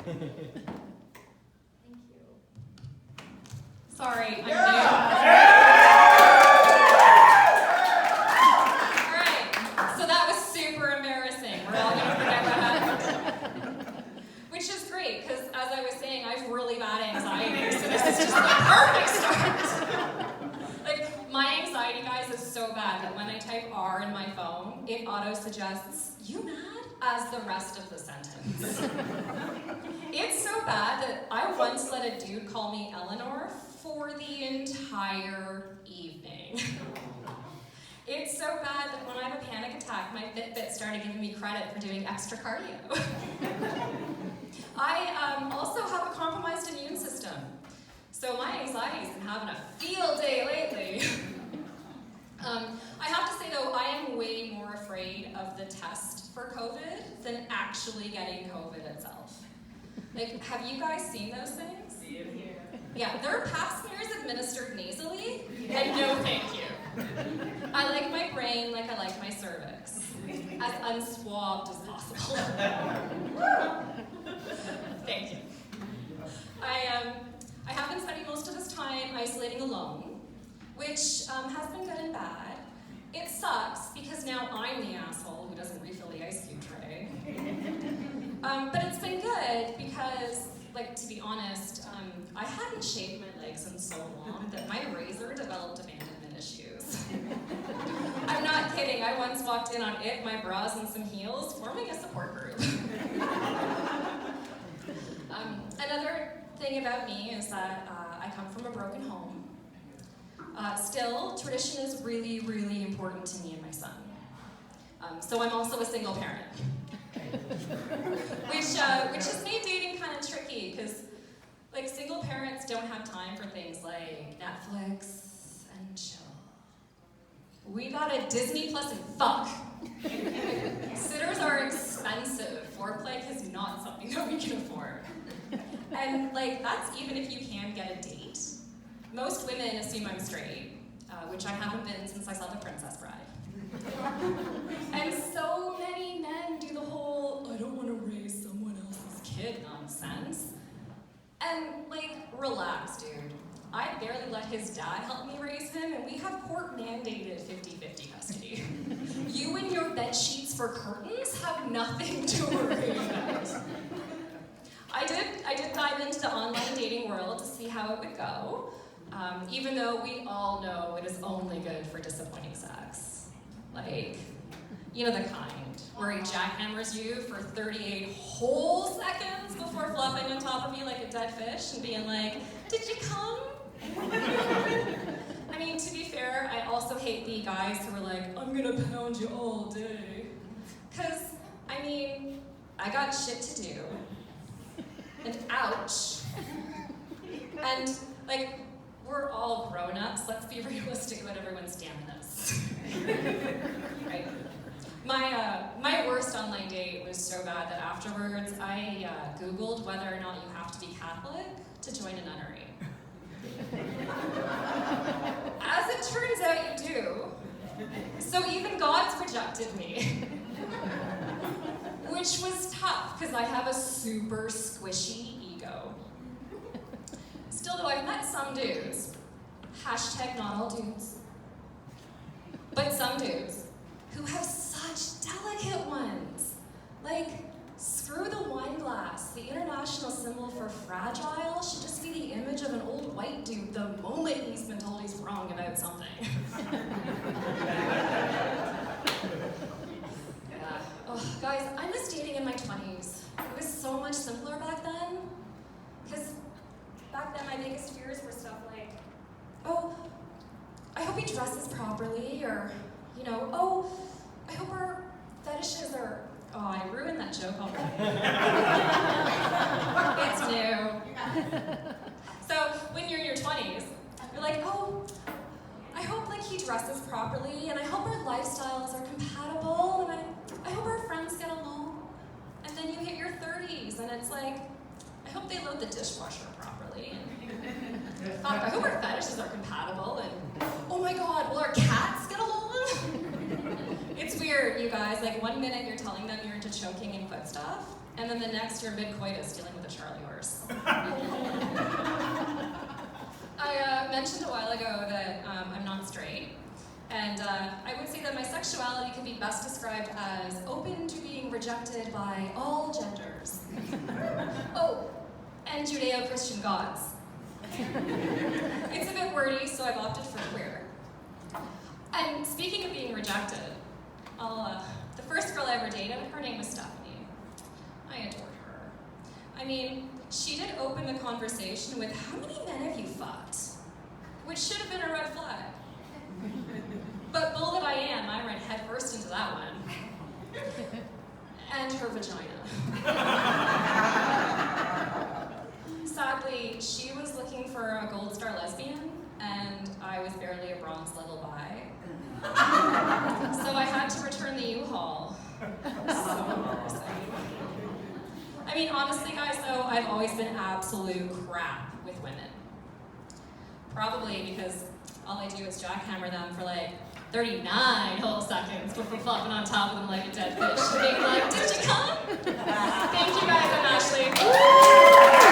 you. Sorry, I'm new. Alright, so that was super embarrassing. We're all gonna forget what happened. Which is great, because as I was saying, I have really bad anxiety, so this is just the perfect start. Like, my anxiety, guys, is so bad that when I type R in my phone, it auto-suggests, "You mad?" as the rest of the sentence. It's so bad that I once let a dude call me Eleanor for the entire evening. It's so bad that when I have a panic attack, my Fitbit started giving me credit for doing extra cardio. I also have a compromised immune system, so my anxiety's been having a field day lately. I have to say though, I am way more afraid of the test for COVID than actually getting COVID itself. Like, have you guys seen those things? Yeah, they're pap smears administered nasally, and no thank you. I like my brain like I like my cervix, as unswabbed as possible. Thank you. I have been spending most of this time isolating alone, which has been good and bad. It sucks because now I'm the asshole who doesn't refill the ice cube tray. But it's been good because, like, to be honest, I hadn't shaved my legs in so long that my razor developed abandonment issues. I'm not kidding. I once walked in on it, my bras, and some heels, forming a support group. Another thing about me is that I come from a broken home. Still, tradition is really, really important to me and my son. So I'm also a single parent. which has made dating kind of tricky, because like single parents don't have time for things like Netflix and chill. We got a Disney Plus and fuck. Sitters are expensive. Foreplay is not something that we can afford. And like, that's even if you can get a date. Most women assume I'm straight, which I haven't been since I saw The Princess Bride. And so many men do the whole, I don't want to raise someone else's kid nonsense. And like, relax, dude. I barely let his dad help me raise him, and we have court-mandated 50-50 custody. You and your bed sheets for curtains have nothing to worry about. I did dive into the online dating world to see how it would go, even though we all know it is only good for disappointing sex. Like, you know, the kind where he jackhammers you for 38 whole seconds before flopping on top of you like a dead fish and being like, "Did you come?" I mean, to be fair, I also hate the guys who are like, "I'm gonna pound you all day." Because, I mean, I got shit to do. And ouch. And, like, we're all grown-ups. Let's be realistic about everyone's stamina. Right? My worst online date was so bad that afterwards I Googled whether or not you have to be Catholic to join a nunnery. As it turns out, you do. So even God's rejected me. Which was tough, because I have a super squishy ego. Still though, I've met some dudes, hashtag not all dudes, but some dudes who have such delicate ones. Like, screw the wine glass. The international symbol for fragile should just be the image of an old white dude the moment he's been told he's wrong about something. Yeah. Oh, guys, I miss dating in my 20s. It was so much simpler back then. Because back then my biggest fears were stuff like, oh, I hope he dresses properly, or, you know, oh, I hope her fetishes are, oh, I ruined that joke already. It's new. So when you're in your 20s, you're like, oh, I hope like he dresses properly, and I hope our lifestyles are compatible, and I hope our friends get along. And then you hit your 30s, and it's like, I hope they load the dishwasher properly. And fuck, I hope our fetishes are compatible, and oh my god, will our cats get along? It's weird. weird, you guys. Like, one minute you're telling them you're into choking and foot stuff, and then the next you're mid-coitus dealing with a Charlie horse. I mentioned a while ago that I'm not straight, and I would say that my sexuality can be best described as open to being rejected by all genders. Oh, and Judeo-Christian gods. It's a bit wordy, so I've opted for queer. And speaking of being rejected, the first girl I ever dated, her name was Stephanie. I adored her. I mean, she did open the conversation with, "How many men have you fucked?" Which should have been a red flag. But bull that I am, I ran headfirst into that one. And her vagina. Sadly, she was looking for a gold star lesbian, and I was barely a bronze level bi. So I had to return the U-Haul. So embarrassing. I mean, honestly, guys, though, I've always been absolute crap with women. Probably because all I do is jackhammer them for like 39 whole seconds before flopping on top of them like a dead fish and being like, "Did you come?" Thank you guys, I'm Ashley.